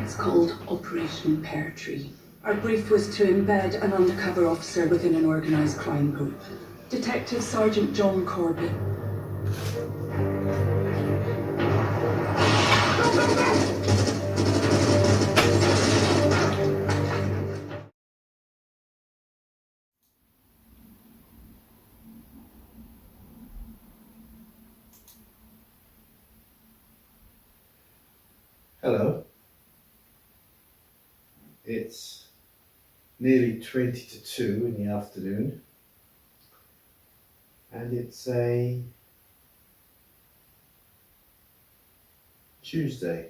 It's called Operation Pear Tree. Our brief was to embed an undercover officer within an organised crime group. Detective Sergeant John Corby. Hello. It's nearly 20 to 2 in the afternoon, and it's a Tuesday.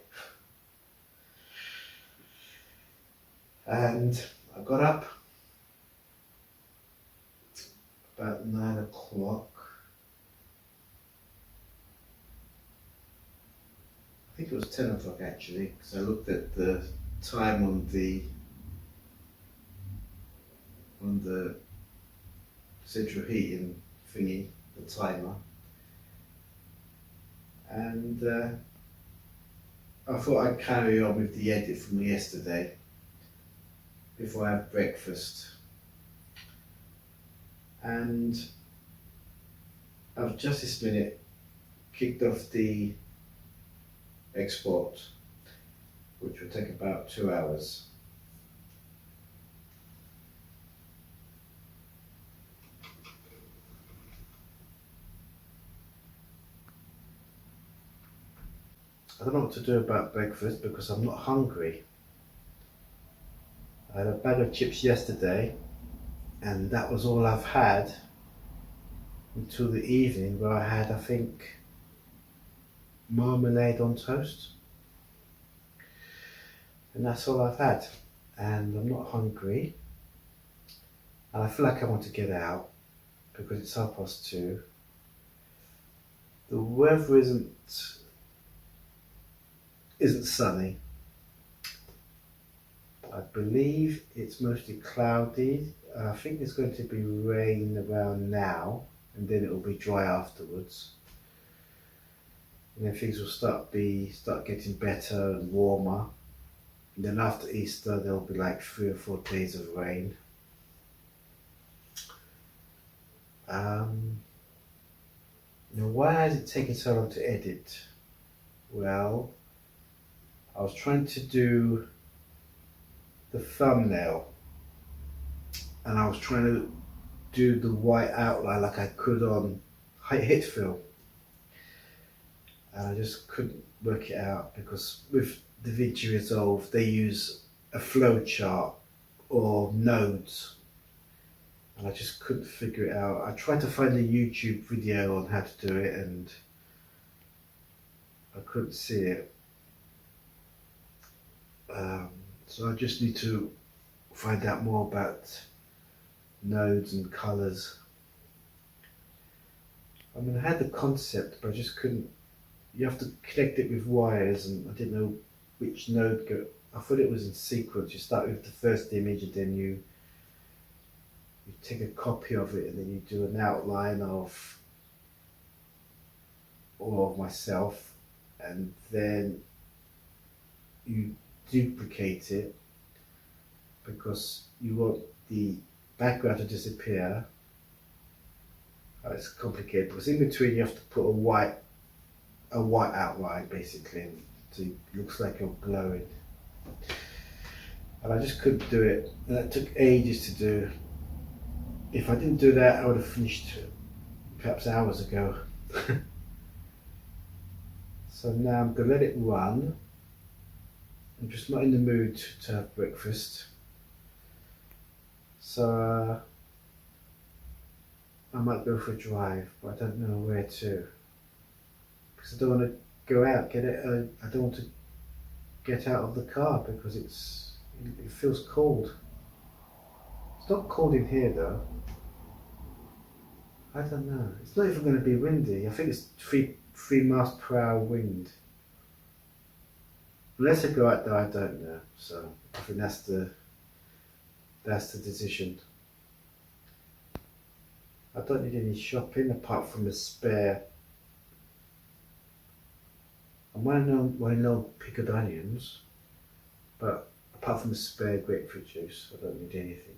And I got up about 9 o'clock. I think it was 10 o'clock actually, because I looked at the time on the central heating thingy, the timer, and I thought I'd carry on with the edit from yesterday before I have breakfast. And I've just this minute kicked off the export, which will take about 2 hours. I don't know what to do about breakfast because I'm not hungry. I had a bag of chips yesterday, and that was all I've had until the evening, where I had, I think, marmalade on toast. And that's all I've had. And I'm not hungry. And I feel like I want to get out because it's 2:30. The weather isn't sunny. I believe it's mostly cloudy. I think there's going to be rain around now, and then it will be dry afterwards. And then things will start getting better and warmer. And then after Easter, there'll be like 3 or 4 days of rain. Now, why has it taken so long to edit? Well, I was trying to do the thumbnail, and I was trying to do the white outline like I could on Hitfilm, and I just couldn't work it out because with Davinci Resolve they use a flow chart or nodes, and I just couldn't figure it out. I tried to find a YouTube video on how to do it, and I couldn't see it. So I just need to find out more about nodes and colours. I mean, I had the concept, but I just couldn't. You have to connect it with wires, and I didn't know which node go. I thought it was in sequence. You start with the first image, and then you take a copy of it, and then you do an outline of myself, and then you duplicate it because you want the background to disappear. It's complicated because in between you have to put a white outline basically, so it looks like you're glowing. And I just couldn't do it, and that took ages to do. If I didn't do that, I would have finished perhaps hours ago. So now I'm gonna let it run. I'm just not in the mood to have breakfast. So I might go for a drive, but I don't know where to. Because I don't want to go out, I don't want to get out of the car because it feels cold. It's not cold in here though. I don't know. It's not even going to be windy. I think it's 3 miles per hour wind. Unless I go out there, I don't know. So I think that's the decision. I don't need any shopping apart from a spare. I want to know pickled onions. But apart from the spare grapefruit juice, I don't need anything.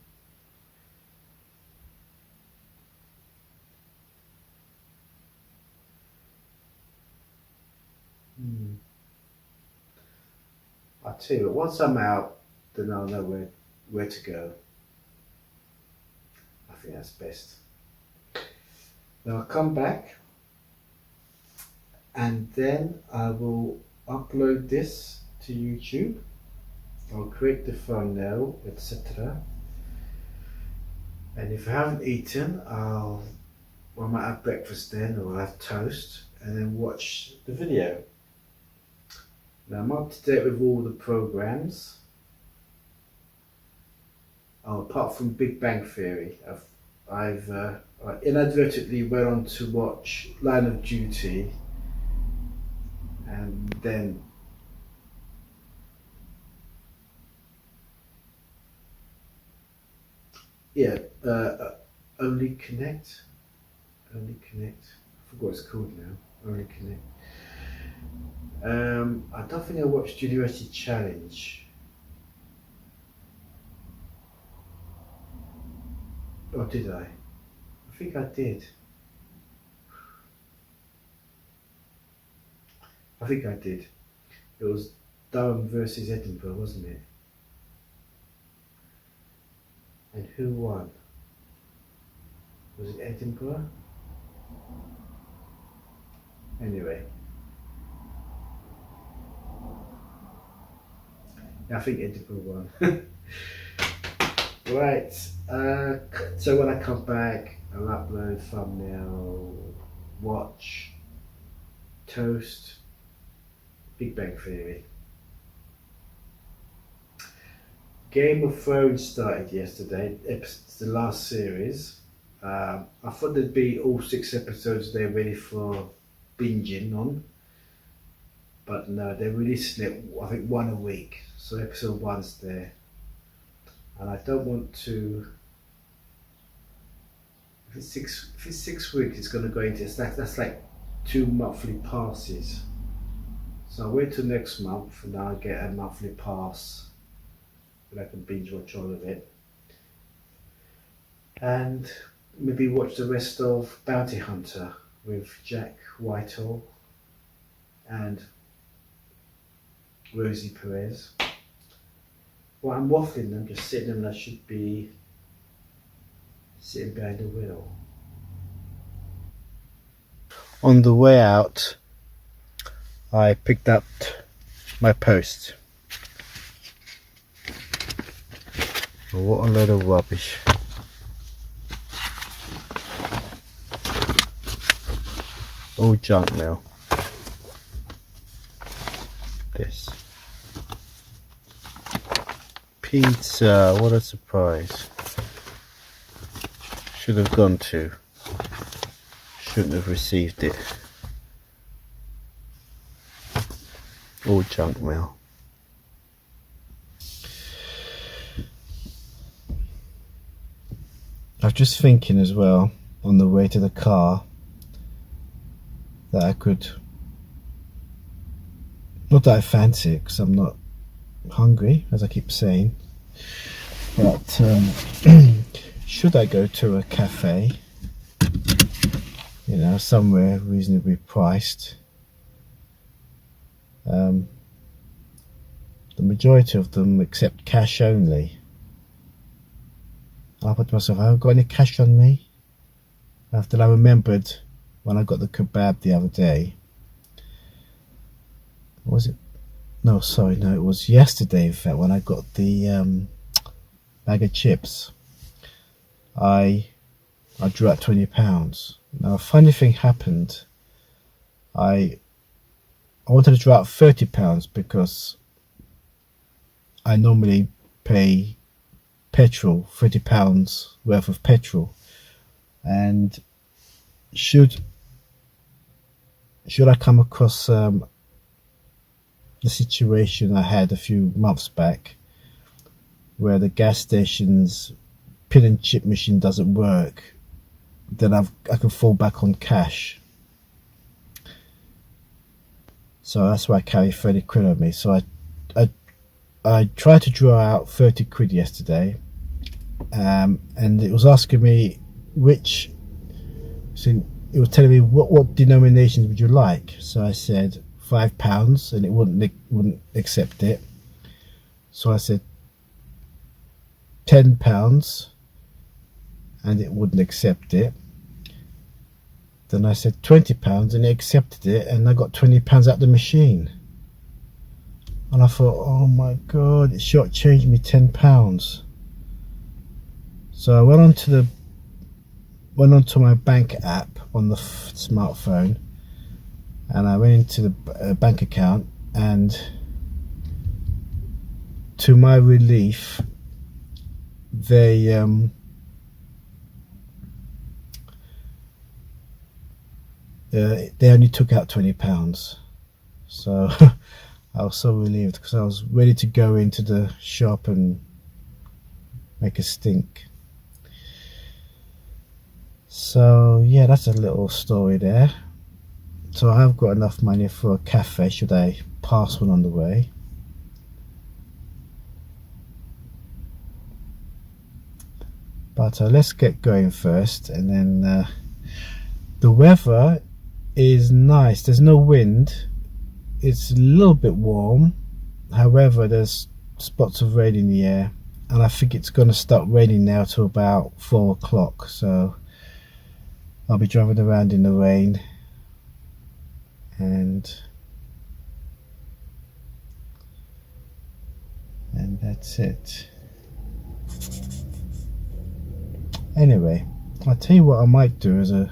I'll tell you what, once I'm out, then I'll know where to go. I think that's best. Now I'll come back and then I will upload this to YouTube. I'll create the thumbnail, etc. And if I haven't eaten, I might have breakfast then, or I'll have toast and then watch the video. Now I'm up to date with all the programs. Oh, apart from Big Bang Theory, I've inadvertently went on to watch Line of Duty, and then Only Connect. I forgot what it's called now. Only Connect. I don't think I watched University Challenge. Or did I? I think I did. It was Durham versus Edinburgh, wasn't it? And who won? Was it Edinburgh? Anyway. I think Edinburgh won. Right, so when I come back, I'll upload thumbnail, watch, toast, Big Bang Theory. Game of Thrones started yesterday, it's the last series. I thought there'd be all 6 episodes there ready for binging on. But no, they released it, I think, 1 a week. So episode 1's there. And I don't want to. If it's six weeks, it's going to go into. That's like 2 monthly passes. So I'll wait till next month, and I'll get a monthly pass, and I can binge watch all of it, and maybe watch the rest of Bounty Hunter with Jack Whitehall and Rosie Perez. Well, I'm waffling, I'm just sitting and I should be sitting behind the wheel. On the way out, I picked up my post. Oh, what a load of rubbish. All junk mail. This. Pizza, what a surprise. Should have gone to. Shouldn't have received it. All junk mail. I was just thinking as well, on the way to the car, that I could, not that I fancy it, because I'm not hungry, as I keep saying, but should I go to a cafe, you know, somewhere reasonably priced? The majority of them accept cash only. I thought to myself, have I got any cash on me? After I remembered when I got the kebab the other day. Was it? No, sorry, no, it was yesterday, in fact, when I got the bag of chips. I drew out £20. Now, a funny thing happened. I wanted to draw out £30 because I normally pay petrol, £30 worth of petrol, and should I come across the situation I had a few months back where the gas station's pin and chip machine doesn't work, then I can fall back on cash. So that's why I carry 30 quid on me. So I I tried to draw out 30 quid yesterday, and it was asking me which, so it was telling me what denominations would you like. So I said £5, and it wouldn't accept it. So I said £10, and it wouldn't accept it. Then I said £20, and it accepted it, and I got £20 out the machine. And I thought, oh my god, it shortchanged me £10. So I went onto my bank app on the smartphone, and I went into the bank account, and to my relief, they only took out £20. So I was so relieved, because I was ready to go into the shop and make a stink. So yeah, that's a little story there. So I've got enough money for a cafe should I pass one on the way. But let's get going first, and then the weather is nice. There's no wind. It's a little bit warm, however there's spots of rain in the air, and I think it's going to start raining now till about 4 o'clock, so I'll be driving around in the rain, and that's it. Anyway, I'll tell you what I might do as a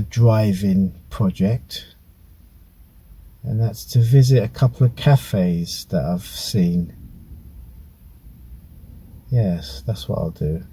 drive-in project, and that's to visit a couple of cafes that I've seen. Yes, that's what I'll do.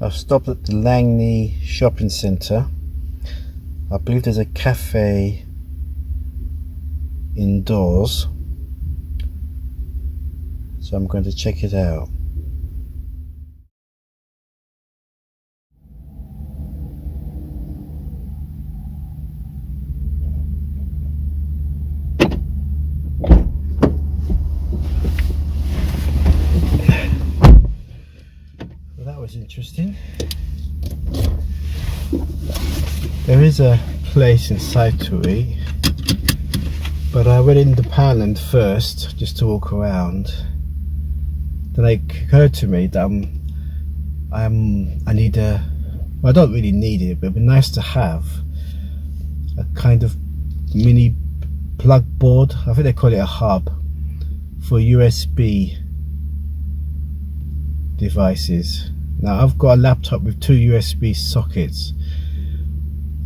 I've stopped at the Langley shopping centre. I believe there's a cafe indoors, so I'm going to check it out. That was interesting. There is a place inside to eat, but I went into Poundland first just to walk around. Then it occurred to me that I need well, I don't really need it, but it'd be nice to have a kind of mini plug board. I think they call it a hub for USB devices. Now I've got a laptop with 2 USB sockets,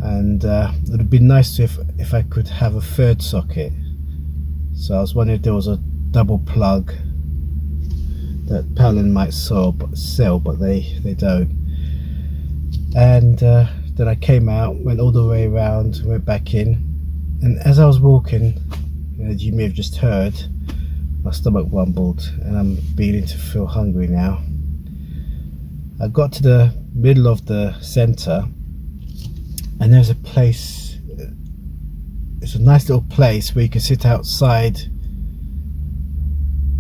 and it would be nice if I could have a third socket. So I was wondering if there was a double plug that Poundland might sell, but they don't. And then I came out, went all the way around, went back in, and as I was walking, as you may have just heard, my stomach rumbled and I'm beginning to feel hungry now. I got to the middle of the centre and there's a place, it's a nice little place where you can sit outside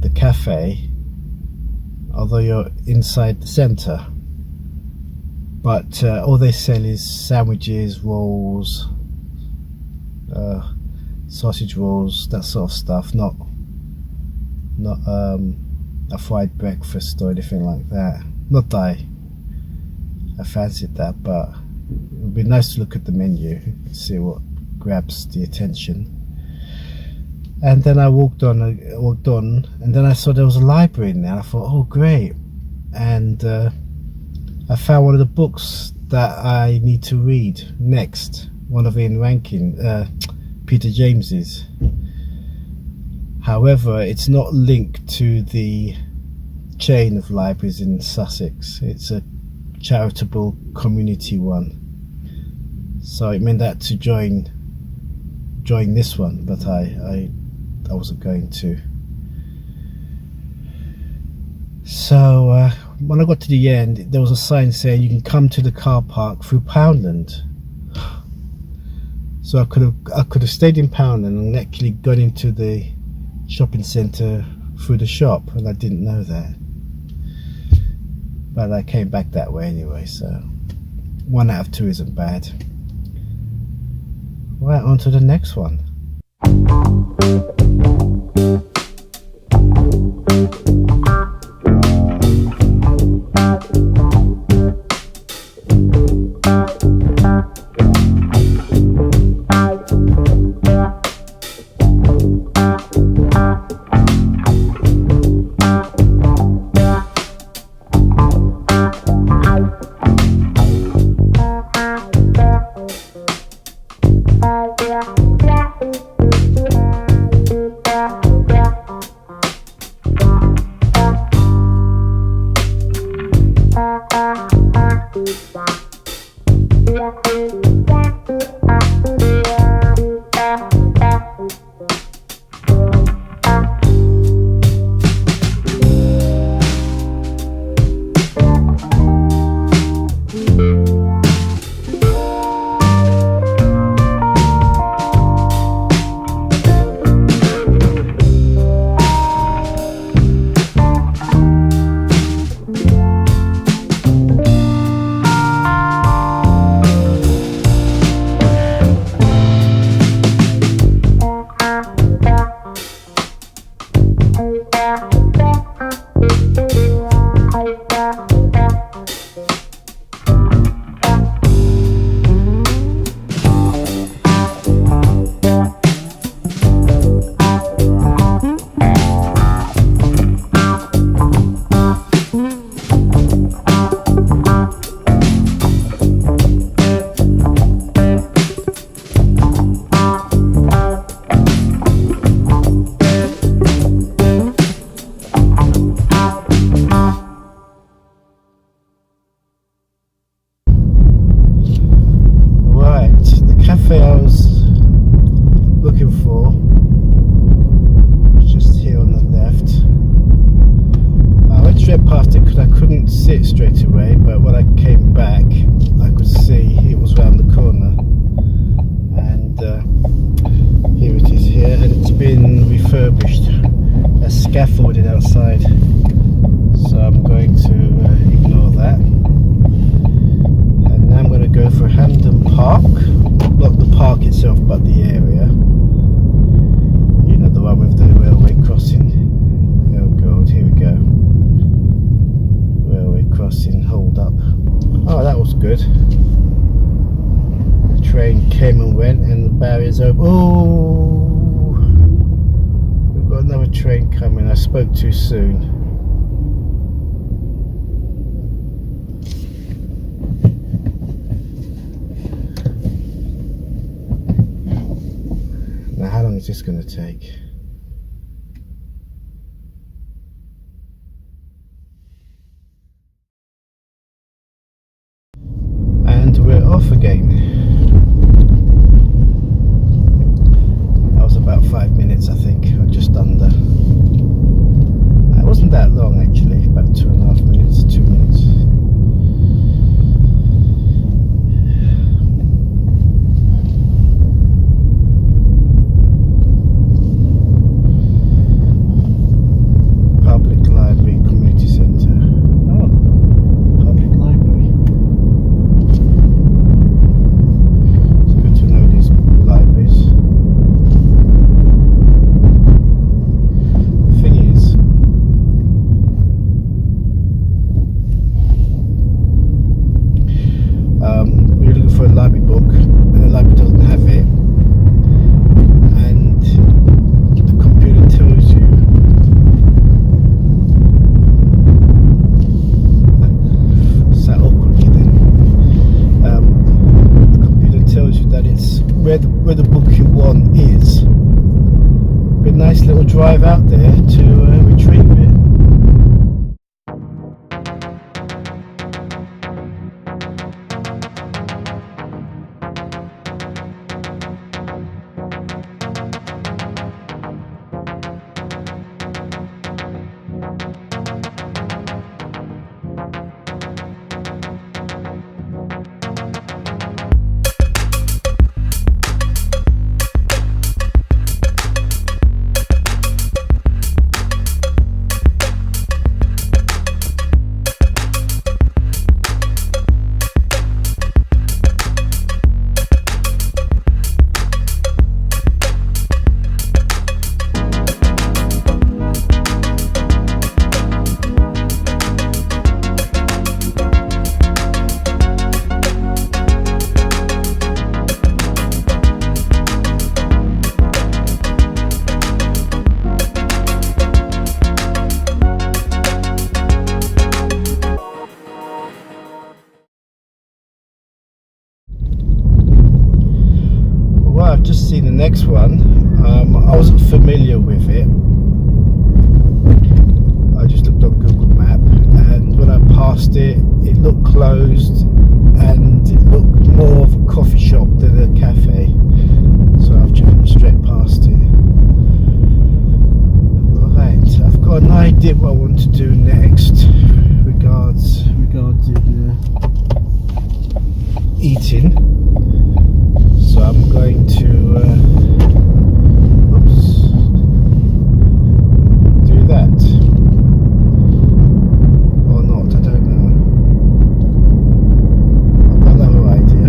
the cafe although you're inside the centre, but all they sell is sandwiches, rolls, sausage rolls, that sort of stuff, not a fried breakfast or anything like that. Not that I fancied that, but it would be nice to look at the menu and see what grabs the attention. And then I walked on, and then I saw there was a library in there. I thought, oh great, and I found one of the books that I need to read next, one of Ian Rankin, Peter James's. However, it's not linked to the chain of libraries in Sussex. It's a charitable community one, so it meant that to join this one, but I wasn't going to. So when I got to the end, there was a sign saying you can come to the car park through Poundland. So I could have stayed in Poundland and actually gone into the shopping centre through the shop, and I didn't know that. But I came back that way anyway, so 1 out of 2 isn't bad. Right, on to the next one. Cafe I was looking for was just here on the left. I went straight past it because I couldn't see it straight away, but when I came back I could see it was round the corner, and here it is here, and it's been refurbished. There's scaffolding outside, so I'm going to ignore that. And now I'm going to go for Hampden Park. Not the park itself, but the area. You know, the one with the railway crossing. Oh god, here we go. Railway crossing, hold up. Oh, that was good. The train came and went and the barrier's open. Oh! We've got another train coming. I spoke too soon. Now, how long is this going to take? nice little drive out there to retrieve it. Well, I've just seen the next one. I wasn't familiar with it. I just looked on Google Map, and when I passed it, it looked closed and it looked more of a coffee shop than a cafe. So I've just straight past it. Right, I've got an idea what I want to do next regarding eating. So I'm going to do that or not, I don't know. I've got no idea.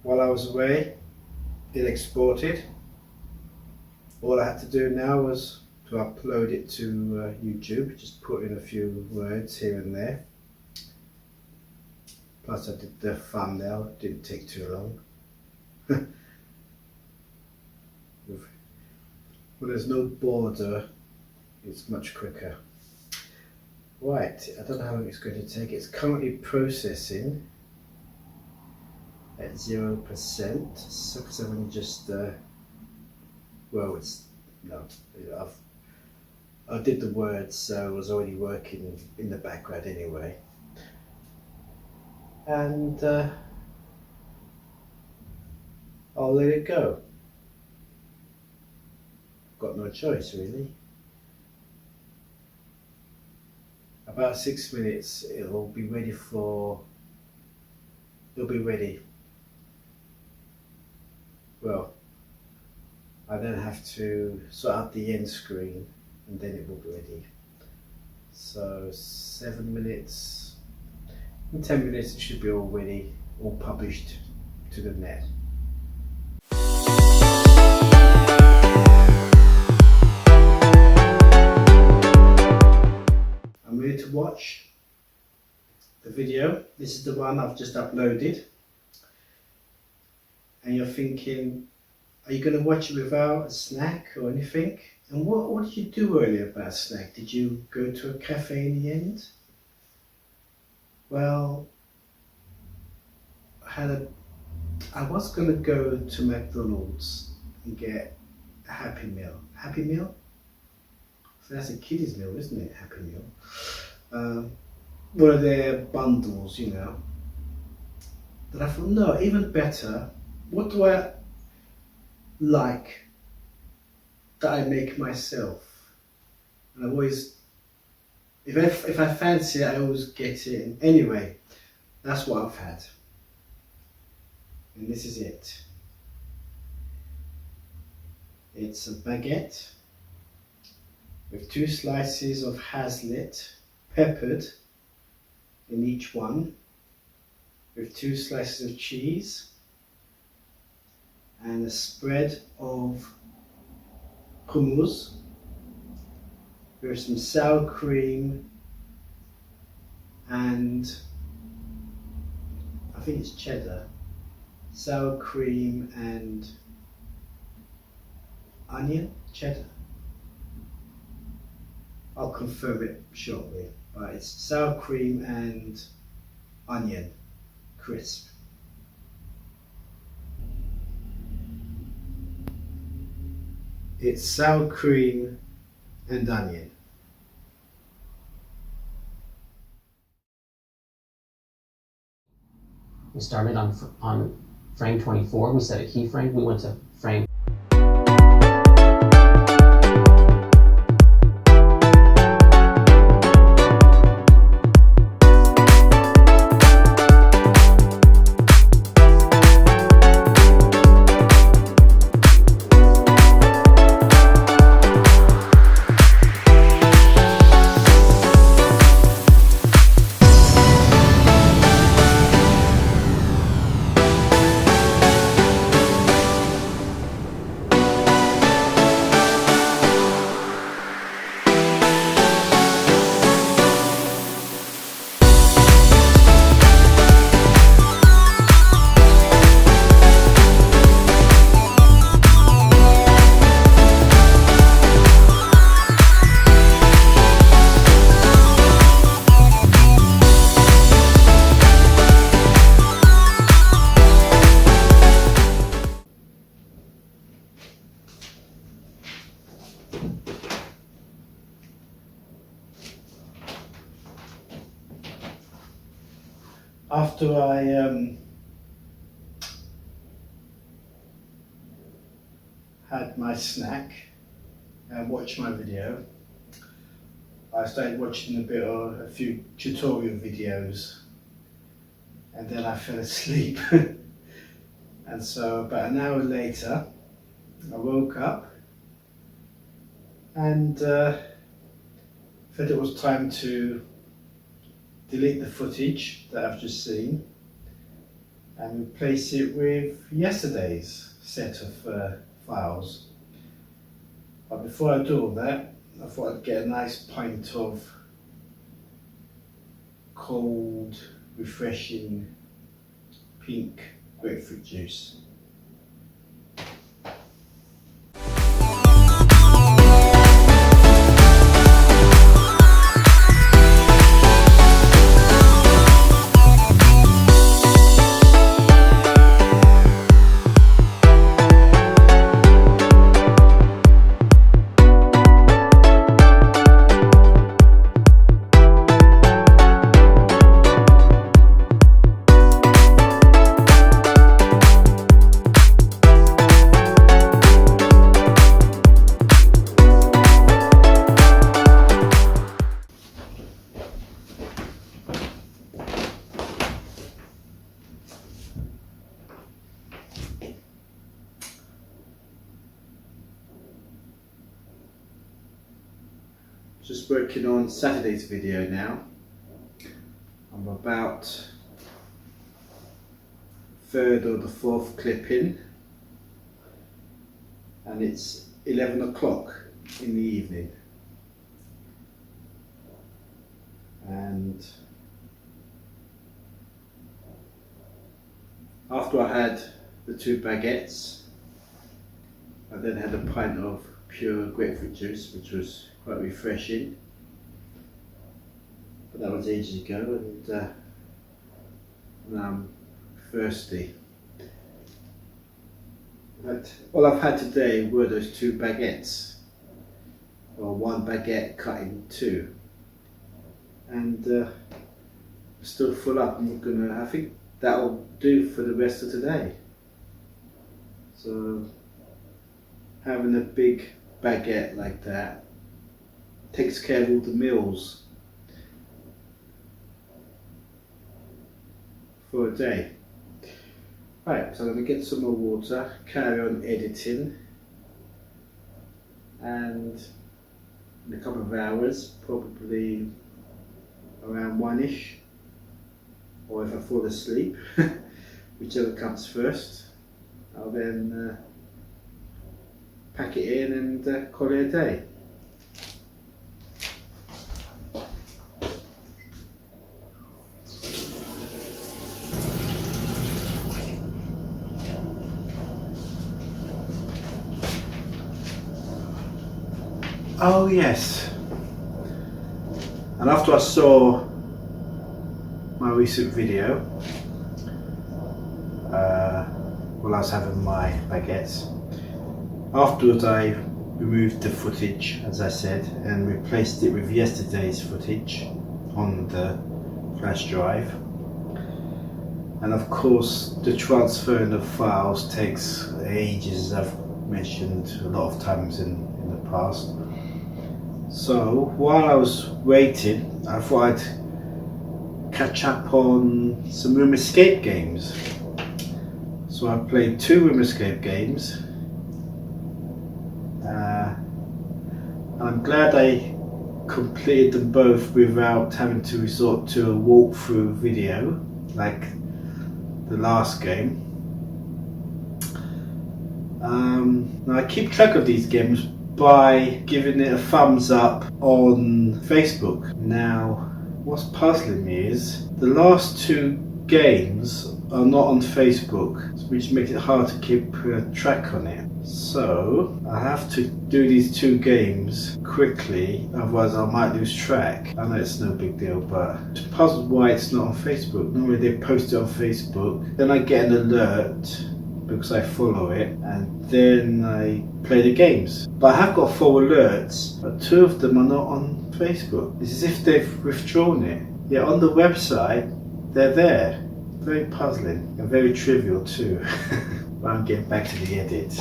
While I was away, it exported. All I had to do now was to upload it to YouTube, just put in a few words here and there. Plus I did the thumbnail, it didn't take too long. When there's no border, it's much quicker. Right, I don't know how long it's going to take. It's currently processing at 0%. So because I've only just well, it's no, I did the words, so it was already working in the background anyway. And I'll let it go. Got no choice really. About 6 minutes, it'll be ready. Well, I then have to sort out the end screen and then it will be ready. So 7 minutes, in 10 minutes it should be all ready, all published to the net. I'm ready to watch the video. This is the one I've just uploaded. And you're thinking, are you going to watch it without a snack or anything? And what did you do earlier about a snack? Did you go to a cafe in the end? Well, I had I was going to go to McDonald's and get a Happy Meal. Happy Meal? So that's a kiddies meal, isn't it? Happy Meal. One of their bundles, you know. But I thought, no, even better. What do I like that I make myself? And I've always, if I fancy it, I always get it. And anyway, that's what I've had. And this is it. It's a baguette with 2 slices of haslet, peppered in each one, with 2 slices of cheese, and a spread of hummus with some sour cream and I think it's cheddar, sour cream and onion, cheddar. I'll confirm it shortly, but it's sour cream and onion crisp. It's sour cream and onion. We started on frame 24. We set a keyframe. We went to frame After I had my snack and watched my video, I started watching a few tutorial videos, and then I fell asleep. And so about an hour later, I woke up and felt it was time to delete the footage that I've just seen and replace it with yesterday's set of files. But before I do all that, I thought I'd get a nice pint of cold, refreshing pink grapefruit juice. Just working on Saturday's video now. I'm about third or the fourth clip in, and it's 11 o'clock in the evening. And after I had the 2 baguettes, I then had a pint of pure grapefruit juice, which was quite refreshing. But that was ages ago, and now I'm thirsty. But all I've had today were those 2 baguettes, or 1 baguette cut in 2, and still full up. I think that'll do for the rest of today. So having a big baguette like that takes care of all the meals for a day. Right, so I'm going to get some more water, carry on editing, and in a couple of hours, probably around 1ish, or if I fall asleep, whichever comes first, I'll then pack it in and call it a day. Oh yes, and after I saw my recent video, while I was having my baguettes, afterwards I removed the footage, as I said, and replaced it with yesterday's footage on the flash drive. And of course the transferring of files takes ages, as I've mentioned a lot of times in the past. So while I was waiting, I thought I'd catch up on some room escape games. So I played 2 room escape games, and I'm glad I completed them both without having to resort to a walkthrough video like the last game. Now I keep track of these games by giving it a thumbs up on Facebook. Now, what's puzzling me is the last 2 games are not on Facebook, which makes it hard to keep track on it. So I have to do these 2 games quickly, otherwise I might lose track. I know it's no big deal, but I'm puzzled why it's not on Facebook. Normally they post it on Facebook, then I get an alert because I follow it, and then I play the games. But I have got 4 alerts, but 2 of them are not on Facebook. It's as if they've withdrawn it. Yet on the website, they're there. Very puzzling and very trivial too. But I'm getting back to the edit.